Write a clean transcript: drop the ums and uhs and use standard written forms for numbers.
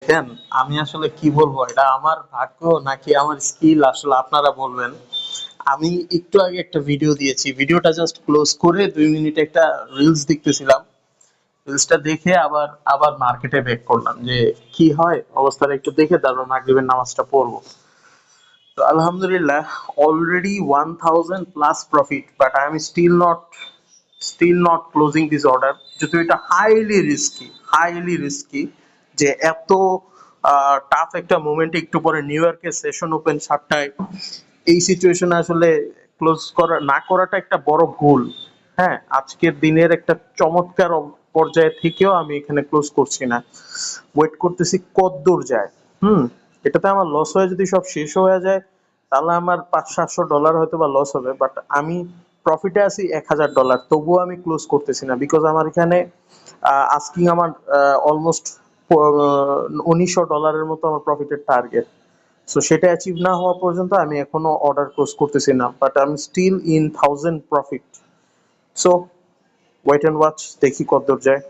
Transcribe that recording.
দেখেন, আমি আসলে কি বলবো, এটা আমার ভাগ্য নাকি আমার স্কিল আসলে আপনারা বলবেন। আমি একটু আগে একটা ভিডিও দিয়েছি, ভিডিওটা জাস্ট ক্লোজ করে 2 মিনিট একটা রিলস দেখতেছিলাম। রিলসটা দেখে আবার আবার মার্কেটে ব্যাক করলাম যে কি হয় অবস্থাটা একটু দেখে তারপর মাগরিবের নামাজটা পড়বো। তো আলহামদুলিল্লাহ, already 1000 plus profit, but I am still not closing this order. যেহেতু এটা হাইলি রিস্কি, যে এত টাফ একটা মোমেন্টে একটু পরে নিউ ইয়র্কের সেশন ওপেন 7টায়, এই সিচুয়েশনে আসলে ক্লোজ করা না করাটা একটা বড় ভুল। হ্যাঁ, আজকের দিনের একটা চমৎকার পর্যায়ে থেকেও আমি এখানে ক্লোজ করছি না, ওয়েট করতেছি কতদূর যায়। হুম। এটাতে আমার লস হয়ে যদি সব শেষ হয়ে যায়, তাহলে আমার $500-700 হয়তো বা লস হবে, বাট আমি প্রফিটে আছি $1000, তবুও আমি ক্লোজ করতেছি না, বিকজ আমার এখানে আস্কিং আমার অলমোস্ট $1900 মতো আমার প্রফিটের টার্গেট। সো সেটা অ্যাচিভ না হওয়া পর্যন্ত আমি এখনো অর্ডার ক্লোজ করতেছি না, বাট আমি still in 1000 profit. So wait and watch, দেখি কতদূর যায়।